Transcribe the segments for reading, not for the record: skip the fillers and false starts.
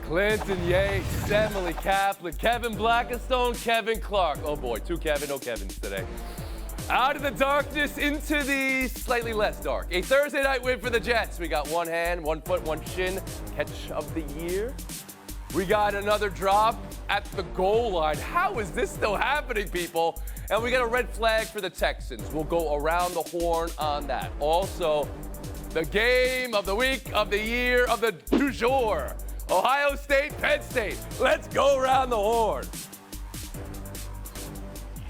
Clinton Yates, Emily Kaplan, Kevin Blackistone, Kevin Clark. Oh boy, two Kevin, no Kevins today. Out of the darkness into the slightly less dark. A Thursday night win for the Jets. We got one hand, 1 foot, 1 shin. Catch of the year. We got another drop at the goal line. How is this still happening, people? And we got a red flag for the Texans. We'll go around the horn on that. Also, the game of the week, of the year, of the du jour. Ohio State, Penn State. Let's go around the horn.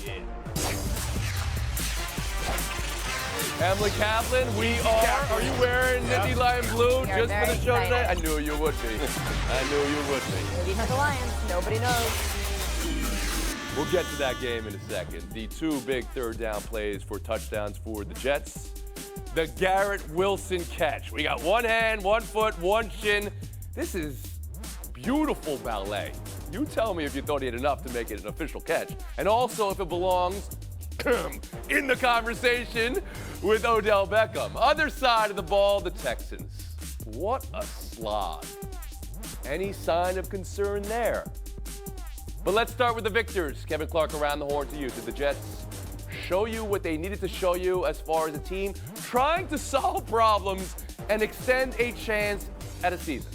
Yeah. Emily Kaplan, we are you wearing Nittany Lion Blue just for the show today? I knew you would be. I knew you would be. Maybe for the Lions, nobody knows. We'll get to that game in a second. The two big third down plays for touchdowns for the Jets. The Garrett Wilson catch. We got one hand, 1 foot, 1 shin. This is beautiful ballet. You tell me if you thought he had enough to make it an official catch. And also if it belongs in the conversation with Odell Beckham. Other side of the ball, the Texans. What a slog. Any sign of concern there? But let's start with the victors. Kevin Clark, around the horn to you. Did the Jets show you what they needed to show you as far as a team trying to solve problems and extend a chance at a season?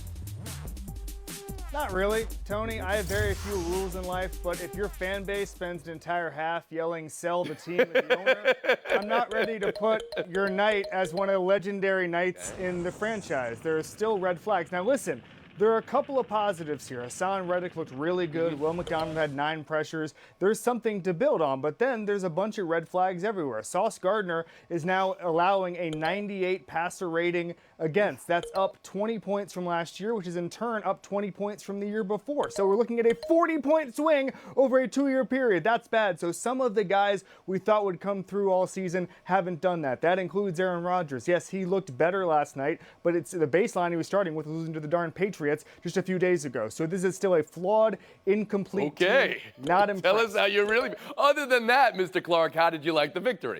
Not really, Tony. I have very few rules in life, but if your fan base spends an entire half yelling "sell the team" at the owner, I'm not ready to put your night as one of the legendary nights in the franchise. There are still red flags. Now listen, there are a couple of positives here. Hassan Reddick looked really good. Will McDonald had 9 pressures. There's something to build on, but then there's a bunch of red flags everywhere. Sauce Gardner is now allowing a 98 passer rating against. That's up 20 points from last year, which is in turn up 20 points from the year before. So we're looking at a 40-point swing over a 2-year period. That's bad. So some of the guys we thought would come through all season haven't done that. That includes Aaron Rodgers. Yes, he looked better last night, but it's the baseline he was starting with losing to the darn Patriots just a few days ago. So this is still a flawed, incomplete team. Not impressed. Tell us how you really... Other than that, Mr. Clark, how did you like the victory?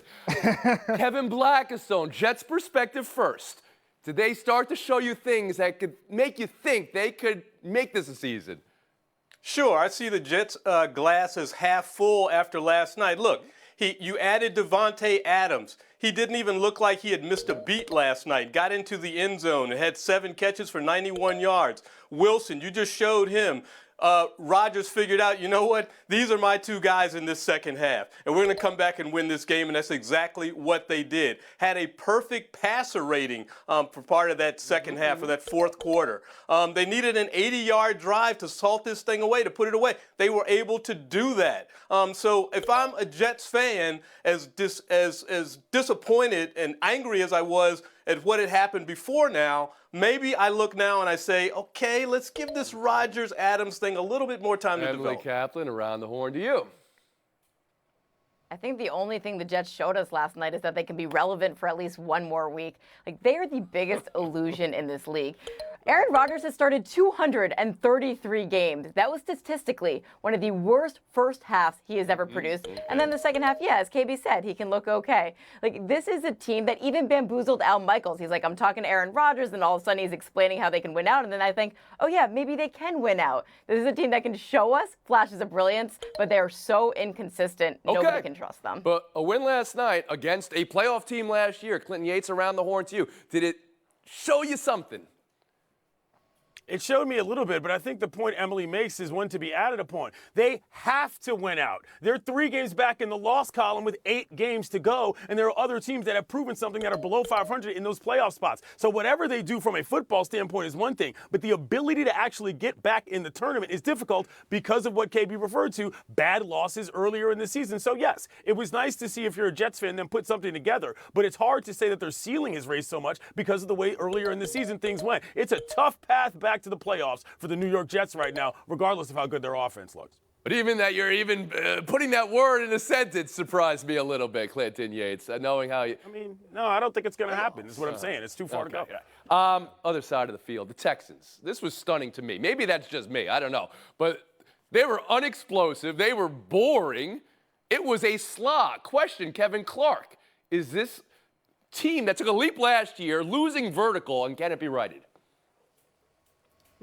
Kevin Blackistone, Jets perspective first. Did they start to show you things that could make you think they could make this a season? Sure, I see the Jets' glass as half full after last night. Look, you added Devontae Adams. He didn't even look like he had missed a beat last night. Got into the end zone and had 7 catches for 91 yards. Wilson, you just showed him. Rodgers figured out, you know what? These are my 2 guys in this second half. And we're going to come back and win this game, and that's exactly what they did. Had a perfect passer rating for part of that second half of that fourth quarter. They needed an 80-yard drive to salt this thing away, to put it away. They were able to do that. So if I'm a Jets fan, as disappointed and angry as I was at what had happened before now, maybe I look now and I say, okay, let's give this Rodgers-Adams thing a little bit more time to Emily develop. Kaplan, around the horn to you. I think the only thing the Jets showed us last night is that they can be relevant for at least 1 more week. Like, they are the biggest illusion in this league. Aaron Rodgers has started 233 games. That was statistically one of the worst first halves he has ever produced. And then the second half, yeah, as KB said, he can look okay. Like, this is a team that even bamboozled Al Michaels. He's like, I'm talking to Aaron Rodgers, and all of a sudden he's explaining how they can win out. And then I think, oh yeah, maybe they can win out. This is a team that can show us flashes of brilliance, but they are so inconsistent, nobody can trust them. But a win last night against a playoff team last year. Clinton Yates, around the horn to you. Did it show you something? It showed me a little bit, but I think the point Emily makes is one to be added upon. They have to win out. They're 3 games back in the loss column with 8 games to go, and there are other teams that have proven something that are below 500 in those playoff spots. So whatever they do from a football standpoint is one thing, but the ability to actually get back in the tournament is difficult because of what KB referred to, bad losses earlier in the season. So yes, it was nice to see if you're a Jets fan then put something together, but it's hard to say that their ceiling is raised so much because of the way earlier in the season things went. It's a tough path back to the playoffs for the New York Jets right now, regardless of how good their offense looks. But even that you're even putting that word in a sentence surprised me a little bit, Clinton Yates, knowing how you... I mean, no, I don't think it's going to happen, is what I'm saying. It's too far to go. Other side of the field, the Texans. This was stunning to me. Maybe that's just me. I don't know. But they were unexplosive. They were boring. It was a slog. Question, Kevin Clark. Is this team that took a leap last year losing vertical, and can it be righted?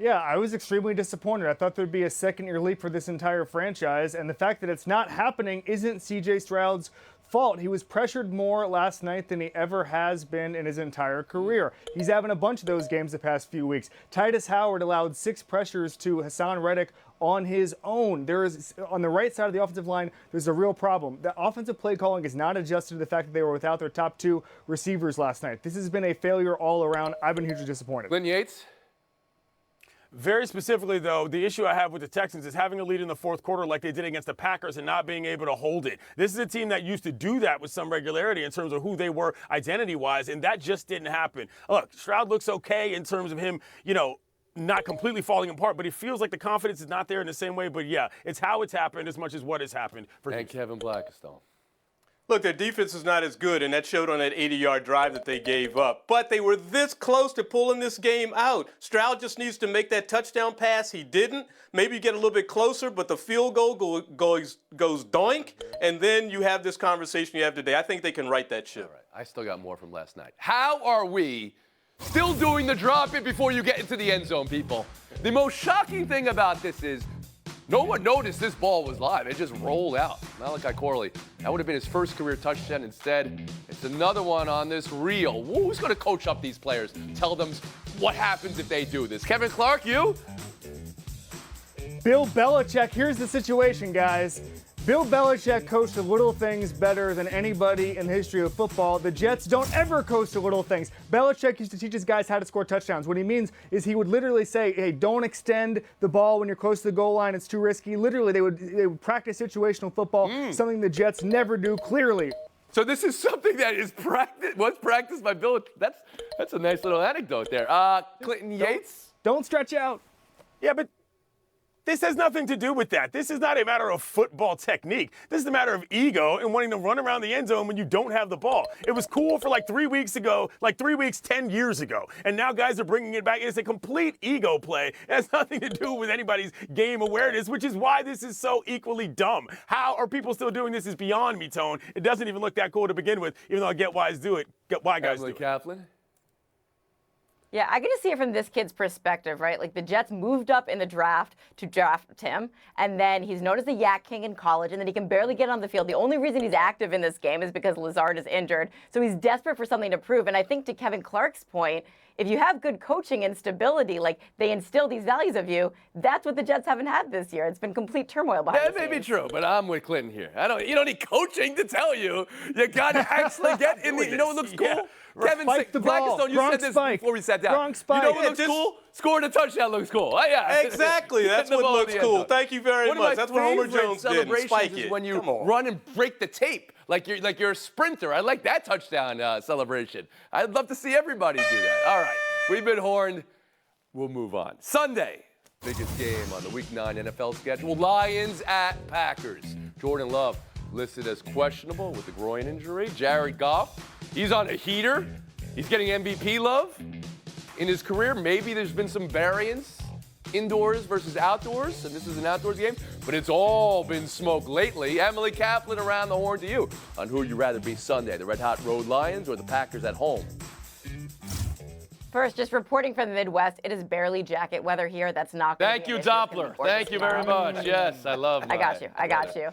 Yeah, I was extremely disappointed. I thought there'd be a second-year leap for this entire franchise, and the fact that it's not happening isn't C.J. Stroud's fault. He was pressured more last night than he ever has been in his entire career. He's having a bunch of those games the past few weeks. Titus Howard allowed 6 pressures to Hassan Reddick on his own. There is, on the right side of the offensive line, there's a real problem. The offensive play calling is not adjusted to the fact that they were without their top 2 receivers last night. This has been a failure all around. I've been hugely disappointed. Glenn Yates? Very specifically, though, the issue I have with the Texans is having a lead in the fourth quarter like they did against the Packers and not being able to hold it. This is a team that used to do that with some regularity in terms of who they were identity-wise, and that just didn't happen. Look, Stroud looks okay in terms of him, not completely falling apart, but it feels like the confidence is not there in the same way. But, yeah, it's how it's happened as much as what has happened. And Kevin Blackistone. Look, their defense is not as good, and that showed on that 80-yard drive that they gave up. But they were this close to pulling this game out. Stroud just needs to make that touchdown pass. He didn't. Maybe get a little bit closer, but the field goal goes doink, and then you have this conversation you have today. I think they can right that ship. All right, I still got more from last night. How are we still doing the drop it before you get into the end zone, people? The most shocking thing about this is no one noticed this ball was live. It just rolled out. Malachi Corley, that would have been his first career touchdown. Instead, it's another one on this reel. Who's going to coach up these players? Tell them what happens if they do this. Kevin Clark, you? Bill Belichick, here's the situation, guys. Bill Belichick coached the little things better than anybody in the history of football. The Jets don't ever coach the little things. Belichick used to teach his guys how to score touchdowns. What he means is he would literally say, hey, don't extend the ball when you're close to the goal line. It's too risky. Literally, they would practice situational football, something the Jets never do, clearly. So this is something that is was practiced by Bill. That's a nice little anecdote there. Clinton Yates? Don't stretch out. Yeah, but this has nothing to do with that. This is not a matter of football technique. This is a matter of ego and wanting to run around the end zone when you don't have the ball. It was cool for like 3 weeks ago, 10 years ago. And now guys are bringing it back. It's a complete ego play. It has nothing to do with anybody's game awareness, which is why this is so equally dumb. How are people still doing this is beyond me, Tone. It doesn't even look that cool to begin with, even though I get why guys do it. Emily Kaplan? Yeah, I get to see it from this kid's perspective, right? Like the Jets moved up in the draft to draft him, and then he's known as the Yak King in college, and then he can barely get on the field. The only reason he's active in this game is because Lazard is injured. So he's desperate for something to prove. And I think to Kevin Clark's point, if you have good coaching and stability, like they instill these values of you, that's what the Jets haven't had this year. It's been complete turmoil behind the That may be scenes. true, but I'm with Clinton here. You don't need coaching to tell you. You got to actually get in the. You know what looks cool? Yeah. Kevin Spike the ball. Blackistone, you Gronk said this spike. before we sat down. Gronk spike. You know what Yeah, looks cool? Scoring a touchdown looks cool. Oh, yeah. Exactly. That's Hitting the what ball in looks the end cool. zone. Thank you very One of much. my That's what Homer favorite Jones did. celebrations Spike is it. when you Come on. run and break the tape like you're a sprinter. I like that touchdown celebration. I'd love to see everybody do that. All right, we've been horned. We'll move on. Sunday, biggest game on the Week 9 NFL schedule. Lions at Packers. Jordan Love listed as questionable with the groin injury. Jared Goff, he's on a heater. He's getting MVP love in his career. Maybe there's been some variance indoors versus outdoors, and this is an outdoors game, but it's all been smoke lately. Emily Kaplan around the horn to you on who you'd rather be Sunday, the Red Hot Road Lions or the Packers at home. First, just reporting from the Midwest, it is barely jacket weather here. That's not going Thank to be you, an issue. It's gonna be Doppler. gorgeous Thank you very tomorrow. much. Yes, I love I got you.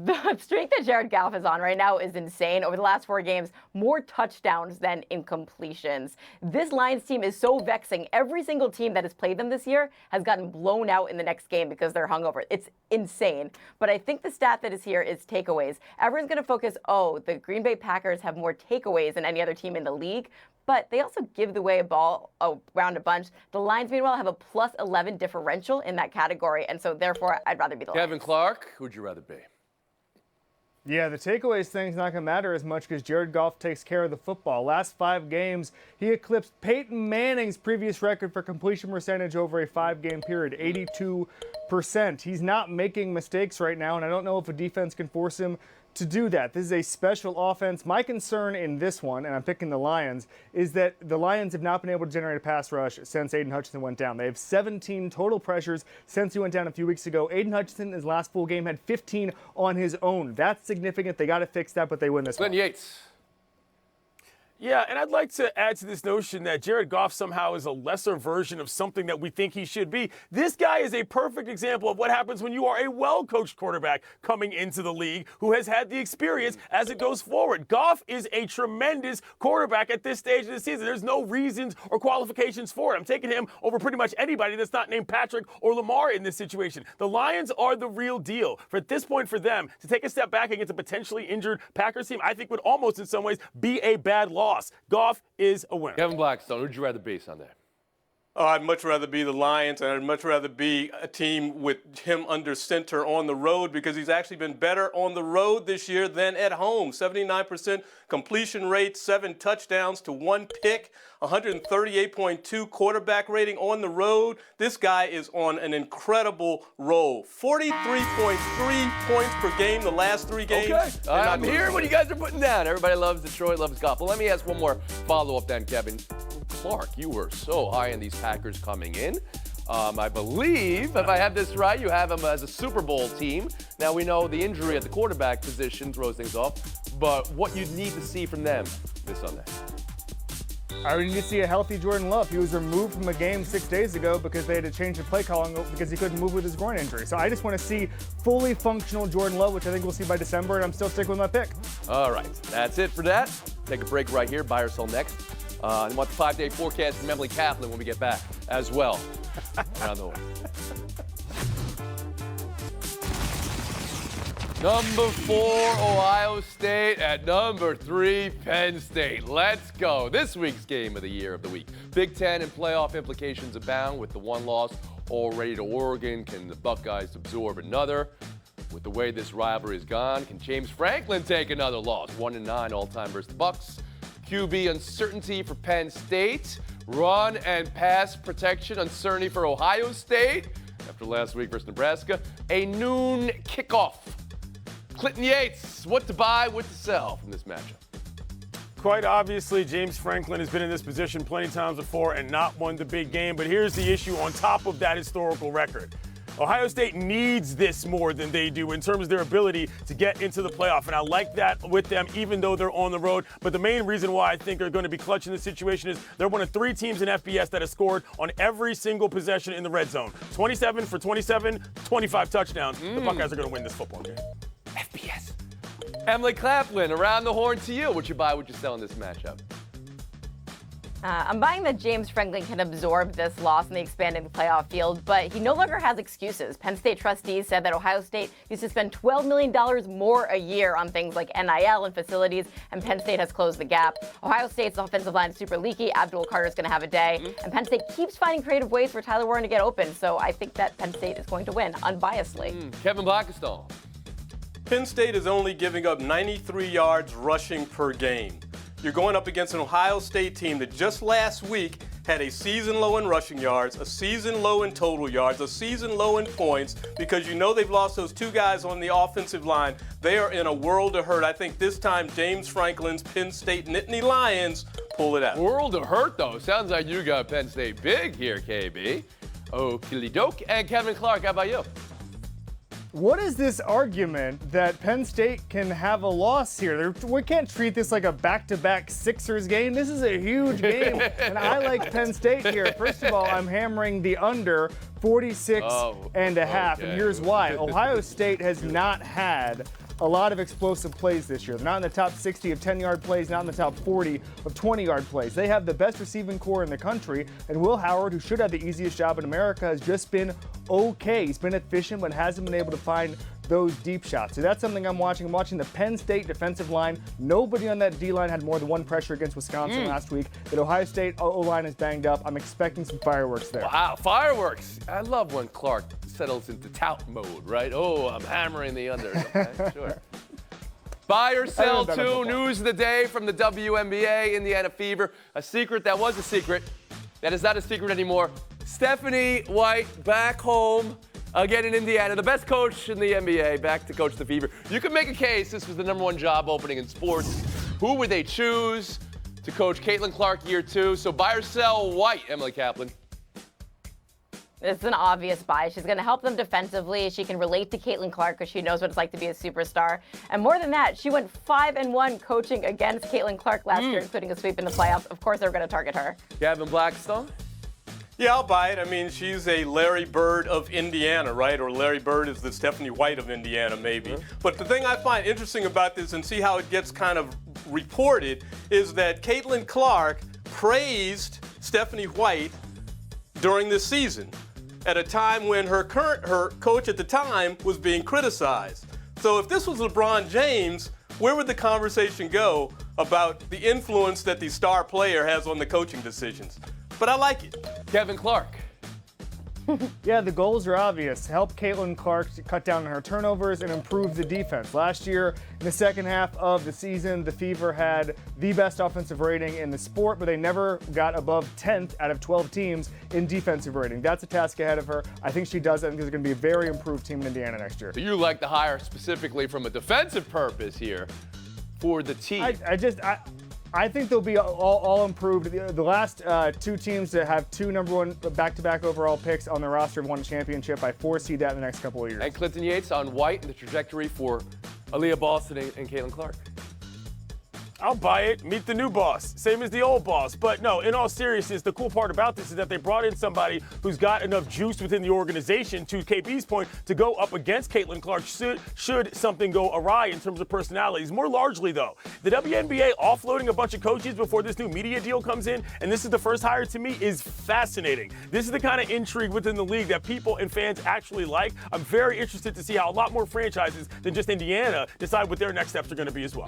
The streak that Jared Goff is on right now is insane. Over the last 4 games, more touchdowns than incompletions. This Lions team is so vexing. Every single team that has played them this year has gotten blown out in the next game because they're hungover. It's insane. But I think the stat that is here is takeaways. Everyone's going to focus, the Green Bay Packers have more takeaways than any other team in the league. But they also give away a ball around a bunch. The Lions, meanwhile, have a plus 11 differential in that category. And so, therefore, I'd rather be the Kevin Lions. Clark, who'd you rather be? Yeah, the takeaways thing's not going to matter as much because Jared Goff takes care of the football. Last 5 games, he eclipsed Peyton Manning's previous record for completion percentage over a 5-game period, 82%. He's not making mistakes right now, and I don't know if a defense can force him to do that. This is a special offense. My concern in this one, and I'm picking the Lions, is that the Lions have not been able to generate a pass rush since Aiden Hutchinson went down. They have 17 total pressures since he went down a few weeks ago. Aiden Hutchinson, in his last full game, had 15 on his own. That's significant. They got to fix that, but they win this Glenn one. Yates. Yeah, and I'd like to add to this notion that Jared Goff somehow is a lesser version of something that we think he should be. This guy is a perfect example of what happens when you are a well-coached quarterback coming into the league who has had the experience as it goes forward. Goff is a tremendous quarterback at this stage of the season. There's no reasons or qualifications for it. I'm taking him over pretty much anybody that's not named Patrick or Lamar in this situation. The Lions are the real deal. For at this point for them, to take a step back against a potentially injured Packers team, I think would almost in some ways be a bad loss. Goff is a winner. Kevin Blackstone, who'd you rather be Sunday? Oh, I'd much rather be the Lions, and I'd much rather be a team with him under center on the road because he's actually been better on the road this year than at home. 79% completion rate, 7 touchdowns to 1 pick, 138.2 quarterback rating on the road. This guy is on an incredible roll. 43.3 points per game the last 3 games. Okay, They're not I'm losing. hearing what you guys are putting down. Everybody loves Detroit, loves Goff. Well, let me ask one more follow-up then, Kevin. Clark, you were so high in these Packers coming in. I believe, if I have this right, you have them as a Super Bowl team. Now, we know the injury at the quarterback position throws things off, but what you need to see from them this Sunday? I need to see a healthy Jordan Love. He was removed from a game 6 days ago because they had to change the play calling because he couldn't move with his groin injury. So I just want to see fully functional Jordan Love, which I think we'll see by December, and I'm still sticking with my pick. All right, that's it for that. Take a break right here. Buy or sell next. And want the 5-day forecast from Emily Kaplan when we get back as well. Around the horn. Number 4, Ohio State at number 3, Penn State. Let's go. This week's game of the year of the week. Big Ten and playoff implications abound with the one loss already to Oregon. Can the Buckeyes absorb another? With the way this rivalry is gone, can James Franklin take another loss? 1-9 all-time versus the Bucks. QB uncertainty for Penn State. Run and pass protection uncertainty for Ohio State. After last week versus Nebraska. A noon kickoff. Clinton Yates, what to buy, what to sell from this matchup? Quite obviously, James Franklin has been in this position plenty of times before and not won the big game. But here's the issue on top of that historical record. Ohio State needs this more than they do in terms of their ability to get into the playoff. And I like that with them, even though they're on the road. But the main reason why I think they're going to be clutch in this situation is they're one of 3 teams in FBS that has scored on every single possession in the red zone. 27 for 27, 25 touchdowns. The Buckeyes are going to win this football game. FBS. Emily Kaplan, around the horn to you. What you buy, what you sell in this matchup? I'm buying that James Franklin can absorb this loss in the expanded playoff field, but he no longer has excuses. Penn State trustees said that Ohio State used to spend $12 million more a year on things like NIL and facilities, and Penn State has closed the gap. Ohio State's offensive line is super leaky. Abdul Carter's going to have a day, and Penn State keeps finding creative ways for Tyler Warren to get open, so I think that Penn State is going to win unbiasedly. Kevin Blackstone. Penn State is only giving up 93 yards rushing per game. You're going up against an Ohio State team that just last week had a season low in rushing yards, a season low in total yards, a season low in points, because you know they've lost those 2 guys on the offensive line. They are in a world of hurt. I think this time James Franklin's Penn State Nittany Lions pull it out. World of hurt, though. Sounds like you got Penn State big here, KB. Okie doke. And Kevin Clark, how about you? What is this argument that Penn State can have a loss here? We can't treat this like a back-to-back Sixers game. This is a huge game, and I like Penn State here. First of all, I'm hammering the under 46 and a half, and here's why. Ohio State has not had a lot of explosive plays this year. They're not in the top 60 of 10-yard plays, not in the top 40 of 20-yard plays. They have the best receiving core in the country, and Will Howard, who should have the easiest job in America, has just been okay. He's been efficient, but hasn't been able to find those deep shots. So that's something I'm watching. I'm watching the Penn State defensive line. Nobody on that D-line had more than 1 pressure against Wisconsin last week. The Ohio State O-line is banged up. I'm expecting some fireworks there. Wow, fireworks. I love when Clark settles into tout mode, right? Oh, I'm hammering the under. Okay, sure. Buy or sell too. News of the day from the WNBA, Indiana Fever. A secret that was a secret that is not a secret anymore. Stephanie White back home again in Indiana. The best coach in the NBA back to coach the Fever. You can make a case this was the #1 job opening in sports. Who would they choose to coach Caitlin Clark year 2? So buy or sell White, Emily Kaplan. It's an obvious buy. She's going to help them defensively. She can relate to Caitlin Clark because she knows what it's like to be a superstar. And more than that, she went 5-1 coaching against Caitlin Clark last year, including a sweep in the playoffs. Of course, they're going to target her. Gavin Blackstone? Yeah, I'll buy it. I mean, she's a Larry Bird of Indiana, right? Or Larry Bird is the Stephanie White of Indiana, maybe. But the thing I find interesting about this and see how it gets kind of reported is that Caitlin Clark praised Stephanie White during this season at a time when her coach at the time was being criticized. So if this was LeBron James, where would the conversation go about the influence that the star player has on the coaching decisions? But I like it. Kevin Clark. Yeah, the goals are obvious. Help Caitlin Clark to cut down on her turnovers and improve the defense. Last year, in the second half of the season, the Fever had the best offensive rating in the sport, but they never got above 10th out of 12 teams in defensive rating. That's a task ahead of her. I think she does. I think there's going to be a very improved team in Indiana next year. So you like the hire specifically from a defensive purpose here for the team. I think they'll be all improved. The last two teams that have two number one back-to-back overall picks on their roster have won a championship. I foresee that in the next couple of years. And Clinton Yates on White and the trajectory for Aaliyah Boston and Caitlin Clark. I'll buy it. Meet the new boss. Same as the old boss. But no, in all seriousness, the cool part about this is that they brought in somebody who's got enough juice within the organization, to KB's point, to go up against Caitlin Clark should something go awry in terms of personalities. More largely, though, the WNBA offloading a bunch of coaches before this new media deal comes in, and this is the first hire, to me, is fascinating. This is the kind of intrigue within the league that people and fans actually like. I'm very interested to see how a lot more franchises than just Indiana decide what their next steps are going to be as well.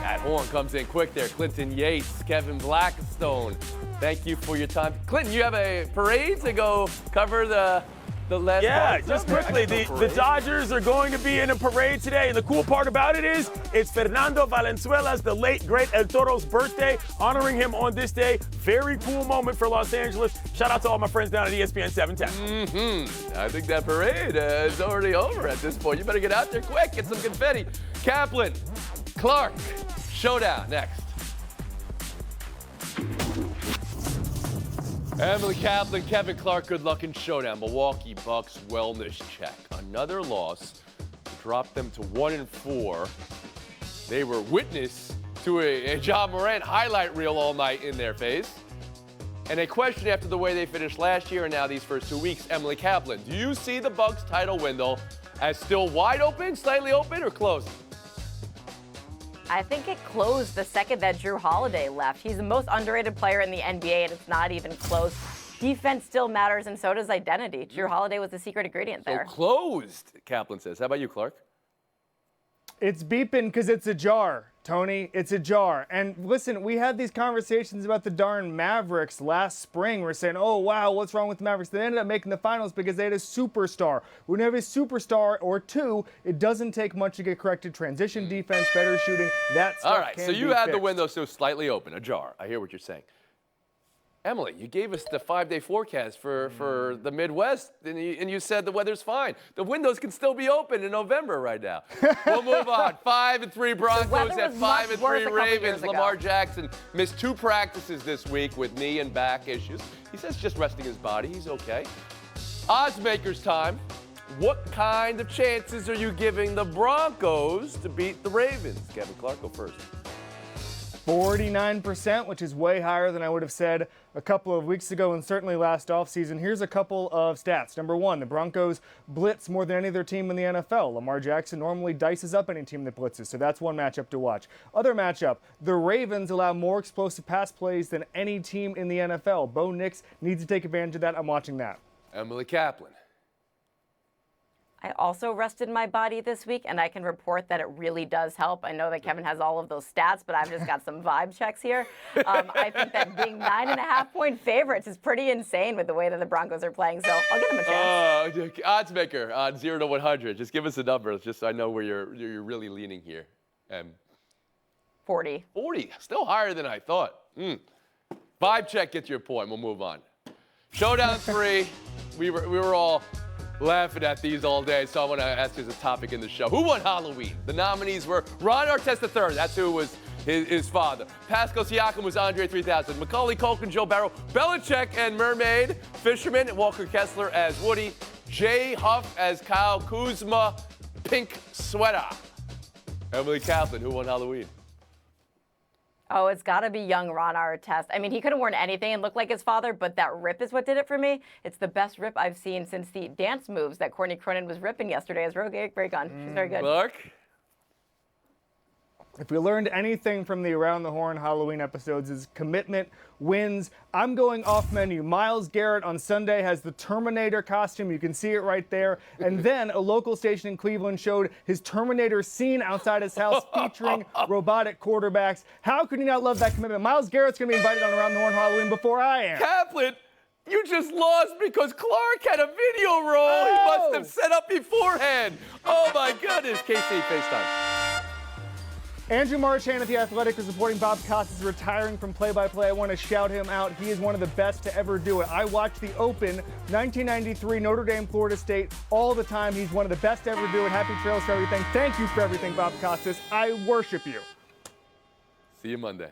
That horn comes in quick there. Clinton Yates, Kevin Blackstone, thank you for your time. Clinton, you have a parade to go cover the last Yeah, part? just quickly, the Dodgers are going to be in a parade today, and the cool part about it is it's Fernando Valenzuela's, the late, great El Toro's birthday, honoring him on this day. Very cool moment for Los Angeles. Shout out to all my friends down at ESPN 710. I think that parade is already over at this point. You better get out there quick, get some confetti. Kaplan, Clark, showdown next. Emily Kaplan, Kevin Clark, good luck in showdown. Milwaukee Bucks wellness check. Another loss dropped them to 1-4. They were witness to a Ja Morant highlight reel all night in their face. And a question after the way they finished last year and now these first 2 weeks. Emily Kaplan, do you see the Bucks title window as still wide open, slightly open, or closed? I think it closed the second that Drew Holiday left. He's the most underrated player in the NBA, and it's not even close. Defense still matters, and so does identity. Drew Holiday was the secret ingredient there. So closed, Kaplan says. How about you, Clark? It's beeping because it's ajar, Tony. It's ajar. And listen, we had these conversations about the darn Mavericks last spring. We're saying, oh, wow, what's wrong with the Mavericks? They ended up making the finals because they had a superstar. When you have a superstar or two, it doesn't take much to get corrected. Transition defense, better shooting, that stuff. All right, so you be had the fixed. window still slightly open, ajar. I hear what you're saying. Emily, you gave us the 5-day forecast for the Midwest, and you said the weather's fine. The windows can still be open in November right now. We'll move on. 5-3 Broncos at 5-3 Ravens. Lamar Jackson missed 2 practices this week with knee and back issues. He says just resting his body. He's okay. Odds makers time. What kind of chances are you giving the Broncos to beat the Ravens? Kevin Clark, go first. 49%, which is way higher than I would have said a couple of weeks ago and certainly last offseason. Here's a couple of stats. Number one, the Broncos blitz more than any other team in the NFL. Lamar Jackson normally dices up any team that blitzes, so that's one matchup to watch. Other matchup, the Ravens allow more explosive pass plays than any team in the NFL. Bo Nix needs to take advantage of that. I'm watching that. Emily Kaplan. I also rested my body this week, and I can report that it really does help. I know that Kevin has all of those stats, but I've just got some vibe checks here. I think that being 9.5-point favorites is pretty insane with the way that the Broncos are playing, so I'll give them a chance. Odds maker on 0 to 100. Just give us a number, just so I know where you're really leaning here. 40. 40, still higher than I thought. Vibe check gets your point. We'll move on. Showdown 3. We were all laughing at these all day, so I want to ask you as a topic in the show. Who won Halloween? The nominees were Ron Artest III. That's who was his father. Pascal Siakam was Andre 3000. Macaulay Culkin, Joe Barrow, Belichick and Mermaid, Fisherman, Walker Kessler as Woody, Jay Huff as Kyle Kuzma, Pink Sweater. Emily Kaplan, who won Halloween? Oh, it's got to be young Ron Artest. I mean, he could have worn anything and looked like his father, but that rip is what did it for me. It's the best rip I've seen since the dance moves that Courtney Cronin was ripping yesterday as Rogue Raycon. She's very good. Mark? If we learned anything from the Around the Horn Halloween episodes is commitment wins. I'm going off menu. Myles Garrett on Sunday has the Terminator costume. You can see it right there. And then a local station in Cleveland showed his Terminator scene outside his house featuring robotic quarterbacks. How could you not love that commitment? Myles Garrett's going to be invited on Around the Horn Halloween before I am. Kaplan, you just lost because Clark had a video roll he must have set up beforehand. Oh my goodness. KC, FaceTime. Andrew Marchand of The Athletic is reporting Bob Costas is retiring from play-by-play. I want to shout him out. He is one of the best to ever do it. I watched the Open 1993 Notre Dame, Florida State all the time. He's one of the best to ever do it. Happy trails for everything. Thank you for everything, Bob Costas. I worship you. See you Monday.